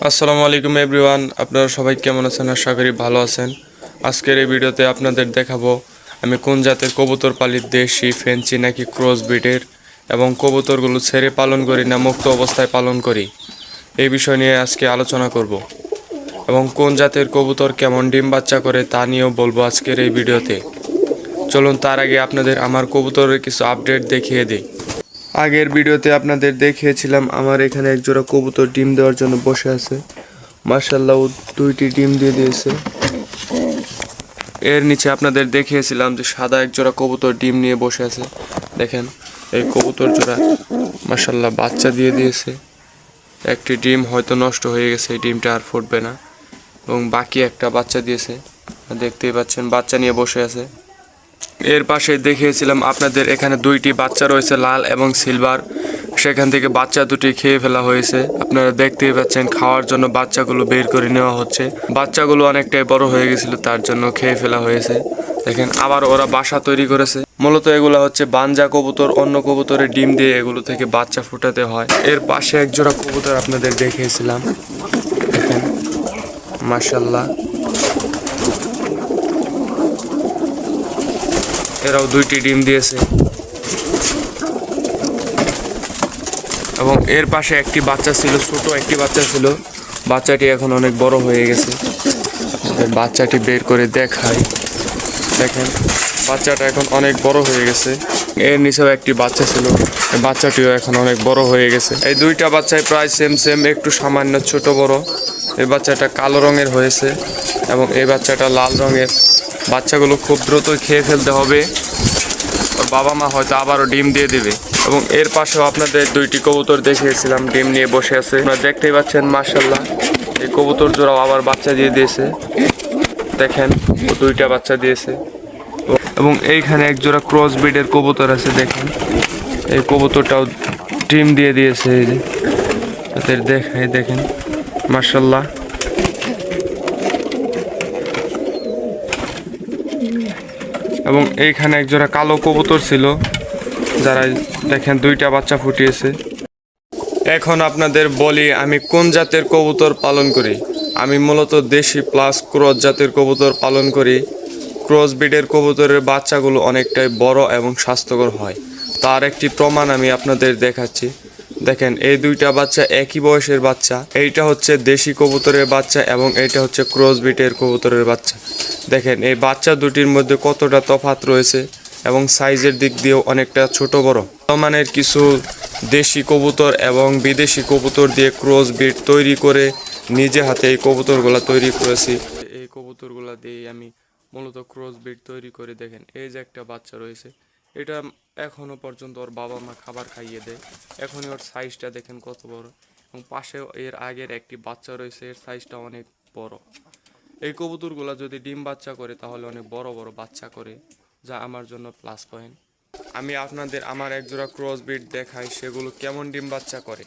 আসসালামু আলাইকুম এভরিওয়ান, আপনারা সবাই কেমন আছেন? আশা করি ভালো আছেন। আজকের এই ভিডিওতে আপনাদের দেখাবো আমি কোন জাতের কবুতর পালি, দেশি, ফেন্সি নাকি ক্রস ব্রিডের, এবং কবুতরগুলো ছেড়ে পালন করি না মুক্ত অবস্থায় পালন করি, এই বিষয় নিয়ে আজকে আলোচনা করব। এবং কোন জাতের কবুতর কেমন ডিম বাচ্চা করে তা নিয়েও বলবো আজকের এই ভিডিওতে। চলুন তার আগে আপনাদের আমার কবুতরের কিছু আপডেট দেখিয়ে দিই। আগের ভিডিওতে আপনাদের দেখিয়েছিলাম আমার এখানে একজোড়া কবুতর ডিম দেওয়ার জন্য বসে আছে। মাশাআল্লাহ, ও দুইটি ডিম দিয়ে দিয়েছে। এর নিচে আপনাদের দেখিয়েছিলাম যে সাদা একজোড়া কবুতর ডিম নিয়ে বসে আছে। দেখেন এই কবুতর জোড়া মাশাআল্লাহ বাচ্চা দিয়ে দিয়েছে। একটি ডিম হয়তো নষ্ট হয়ে গেছে, এই ডিমটা আর ফুটবে না, এবং বাকি একটা বাচ্চা দিয়েছে, দেখতেই পাচ্ছেন বাচ্চা নিয়ে বসে আছে। এর পাশে দেখিয়েছিলাম আপনাদের এখানে দুইটি বাচ্চা রয়েছে, লাল এবং সিলভার। সেখান থেকে বাচ্চা দুটি খেয়ে ফেলা হয়েছে। আপনারা দেখতেই পাচ্ছেন খাওয়ার জন্য বাচ্চাগুলো বের করে নেওয়া হচ্ছে। বাচ্চাগুলো অনেকটাই বড় হয়ে গেছিল, তার জন্য খেয়ে ফেলা হয়েছে। দেখেন আবার ওরা বাসা তৈরি করেছে। মূলত এগুলো হচ্ছে বানজা কবুতর, অন্য কবুতরের ডিম দিয়ে এগুলো থেকে বাচ্চা ফুটাতে হয়। এর পাশে একজোড়া কবুতর আপনাদের দেখিয়েছিলাম, দেখেন মাশাআল্লাহ, এরাও দুইটি ডিম দিয়েছে। এবং এর পাশে একটি বাচ্চা ছিল, ছোট একটি বাচ্চা ছিল। বাচ্চাটি এখন অনেক বড় হয়ে গেছে। বাচ্চাটি বের করে দেখাই, দেখেন বাচ্চাটা এখন অনেক বড় হয়ে গেছে। এর নিচেও একটি বাচ্চা ছিল, বাচ্চাটিও এখন অনেক বড় হয়ে গেছে। এই দুইটা বাচ্চাই প্রায় সেম সেম, একটু সামান্য ছোট বড়। এই বাচ্চাটা কালো রঙের হয়েছে এবং এই বাচ্চাটা লাল রঙের। বাচ্চাগুলো খুব দ্রুত খেয়ে ফেলতে হবে, ওর বাবা মা হয়তো আবারও ডিম দিয়ে দেবে। এবং এর পাশেও আপনাদের দুইটি কবুতর দেখিয়েছিলাম ডিম নিয়ে বসে আছে, আপনারা দেখতেই পাচ্ছেন মাশাআল্লাহ। এই কবুতর জোড়াও আবার বাচ্চা দিয়ে দিয়েছে, দেখেন ও দুইটা বাচ্চা দিয়েছে। এবং এইখানে এক জোড়া ক্রস ব্রিডের কবুতর আছে, দেখেন এই কবুতরটাও ডিম দিয়ে দিয়েছে। এই যে তাদের দেখাই, দেখেন মাশাআল্লাহ। এবং এইখানে একজোড়া কালো কবুতর ছিল, যারা দেখেন দুইটা বাচ্চা ফুটিয়েছে। এখন আপনাদের বলি আমি কোন জাতের কবুতর পালন করি। আমি মূলত দেশি প্লাস ক্রস জাতের কবুতর পালন করি। ক্রস ব্রিডের কবুতরের বাচ্চাগুলো অনেকটাই বড় এবং স্বাস্থ্যকর হয়, তার একটি প্রমাণ আমি আপনাদের দেখাচ্ছি। দেখেন এই দুইটা বাচ্চা একই বয়সের বাচ্চা। এইটা হচ্ছে দেশি কবুতরের বাচ্চা এবং এইটা হচ্ছে ক্রস ব্রিডের কবুতরের বাচ্চা। দেখেন এই বাচ্চা দুটির মধ্যে কতটা তফাৎ রয়েছে, এবং সাইজের দিক দিয়েও অনেকটা ছোট বড়। বর্তমানের কিছু দেশি কবুতর এবং বিদেশি কবুতর দিয়ে ক্রস ব্রিড তৈরি করে নিজে হাতে এই কবুতরগুলা তৈরি করেছি। এই কবুতরগুলা দিয়ে আমি মূলত ক্রস ব্রিড তৈরি করে। দেখেন এই যে একটা বাচ্চা রয়েছে, এটা এখনো পর্যন্ত ওর বাবা মা খাবার খাইয়ে দেয়। এখনই ওর সাইজটা দেখেন কত বড়। এবং পাশেও এর আগের একটি বাচ্চা রয়েছে, এর সাইজটা অনেক বড়। এই কবুতরগুলো যদি ডিম বাচ্চা করে তাহলে অনেক বড় বড় বাচ্চা করে, যা আমার জন্য প্লাস পয়েন্ট। আমি আপনাদের আমার একজোড়া ক্রস ব্রিড দেখাই সেগুলো কেমন ডিম বাচ্চা করে।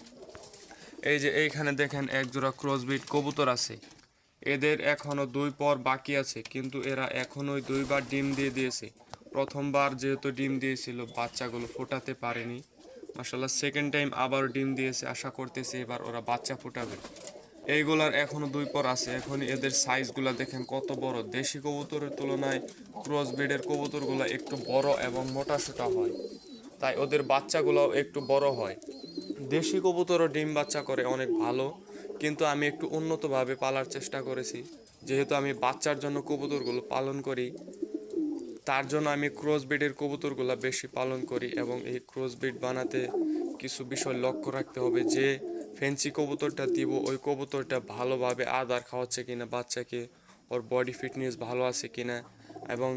এই যে এইখানে দেখেন একজোড়া ক্রস ব্রিড কবুতর আছে, এদের এখনও দুই পর বাকি আছে, কিন্তু এরা এখনোই দুইবার ডিম দিয়ে দিয়েছে। প্রথমবার যেহেতু ডিম দিয়েছিল বাচ্চাগুলো ফোটাতে পারেনি, মাশাআল্লাহ সেকেন্ড টাইম আবার ডিম দিয়েছে। আশা করতেছে এবার ওরা বাচ্চা ফোটাবে। এইগুলার এখনো দুই পর আছে। এখন এদের সাইজগুলা দেখেন কত বড়। দেশি কবুতরের তুলনায় ক্রস ব্রিডের কবুতরগুলো একটু বড় এবং মোটাসোটা হয়, তাই ওদের বাচ্চাগুলোও একটু বড় হয়। দেশি কবুতরও ডিম বাচ্চা করে অনেক ভালো, কিন্তু আমি একটু উন্নতভাবে পালার চেষ্টা করেছি। যেহেতু আমি বাচ্চার জন্য কবুতরগুলো পালন করি, তার জন্য আমি ক্রস ব্রিডের কবুতরগুলো বেশি পালন করি। এবং এই ক্রস ব্রিড বানাতে কিছু বিষয় লক্ষ্য রাখতে হবে, যে ফেন্সি কবুতরটা দিব ওই কবুতরটা ভালোভাবে আদার খাওয়াচ্ছে কিনা বাচ্চাকে, ওর বডি ফিটনেস ভালো আছে কিনা, এবং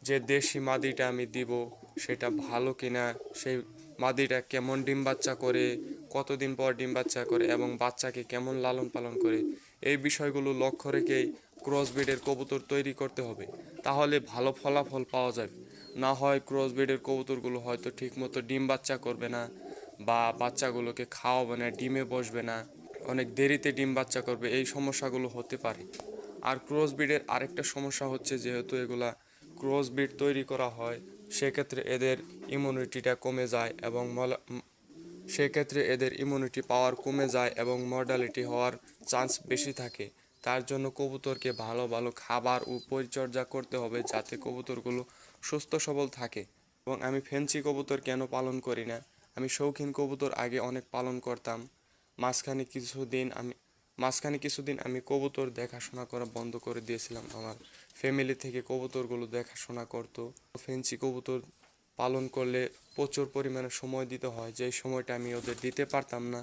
যে দেশি মাদিটা আমি দিব সেটা ভালো কিনা, সেই মাদিটা কেমন ডিম বাচ্চা করে, কতদিন পর ডিম বাচ্চা করে, এবং বাচ্চাকে কেমন লালন পালন করে, এই বিষয়গুলো লক্ষ্য রেখেই ক্রস ব্রিডের কবুতর তৈরি করতে হবে। তাহলে ভালো ফলাফল পাওয়া যাবে। না হয় ক্রস ব্রিডের কবুতরগুলো হয়তো ঠিকমতো ডিম বাচ্চা করবে না, বা বাচ্চাগুলোকে খাওয়াবে না, ডিমে বসবে না, অনেক দেরিতে ডিম বাচ্চা করবে, এই সমস্যাগুলো হতে পারে। আর ক্রস ব্রিডের আরেকটা সমস্যা হচ্ছে, যেহেতু এগুলা ক্রস ব্রিড তৈরি করা হয় সেক্ষেত্রে এদের ইমিউনিটিটা কমে যায় এবং সেক্ষেত্রে এদের ইমিউনিটি পাওয়ার কমে যায় এবং মর্টালিটি হওয়ার চান্স বেশি থাকে। তার জন্য কবুতরকে ভালো ভালো খাবার ও পরিচর্যা করতে হবে যাতে কবুতরগুলো সুস্থ সবল থাকে। এবং আমি ফেন্সি কবুতর কেন পালন করি না, আমি শৌখিন কবুতর আগে অনেক পালন করতাম। মাঝখানে কিছুদিন আমি কবুতর দেখাশোনা করা বন্ধ করে দিয়েছিলাম। আমার ফ্যামিলি থেকে কবুতরগুলো দেখাশোনা করতো। ফেন্সি কবুতর পালন করলে প্রচুর পরিমাণে সময় দিতে হয়, যেই সময়টা আমি ওদের দিতে পারতাম না।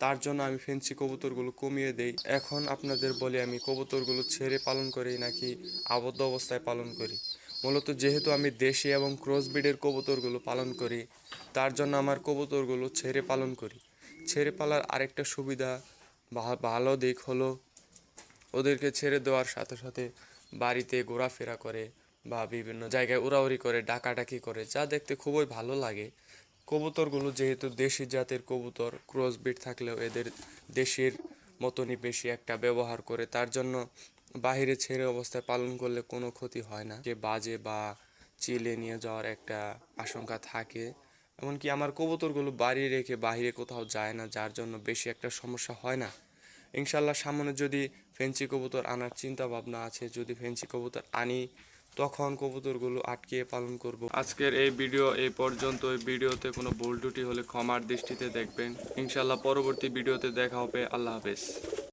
তার জন্য আমি ফেন্সি কবুতরগুলো কমিয়ে দেই। এখন আপনাদের বলি আমি কবুতরগুলো ছেড়ে পালন করি নাকি আবদ্ধ অবস্থায় পালন করি। মূলত যেহেতু আমি দেশি এবং ক্রস ব্রিডের কবুতরগুলো পালন করি, তার জন্য আমার কবুতরগুলো ছেড়ে পালন করি। ছেড়ে পালার আরেকটা সুবিধা ভালো দিক হলো ওদেরকে ছেড়ে দেওয়ার সাথে সাথে বাড়িতে ঘোরাফেরা করে বা বিভিন্ন জায়গায় উড়াউড়ি করে, ডাকাডাকি করে, যা দেখতে খুবই ভালো লাগে। কবুতরগুলো যেহেতু দেশি জাতের কবুতর, ক্রস ব্রিড থাকলেও এদের দেশের মতনই বেশি একটা ব্যবহার করে, তার জন্য বাইরে ছেড়ে অবস্থায় পালন করলে কোনো ক্ষতি হয় না, যে বাজে বা চিলে নিয়ে যাওয়ার একটা আশঙ্কা থাকে। এমনকি আমার কবুতরগুলো বাড়ি রেখে বাইরে কোথাও যায় না, যার জন্য বেশি একটা সমস্যা হয় না। ইনশাল্লাহ সামনে যদি ফেন্সি কবুতর আনার চিন্তা ভাবনা আছে, যদি ফেন্সি কবুতর আনি তখন কবুতরগুলো আটকিয়ে পালন করব। আজকের এই ভিডিও এই পর্যন্ত। এই ভিডিওতে কোনো ভুল ত্রুটি হলে ক্ষমার দৃষ্টিতে দেখবেন। ইনশাল্লাহ পরবর্তী ভিডিওতে দেখা হবে। আল্লাহ হাফেজ।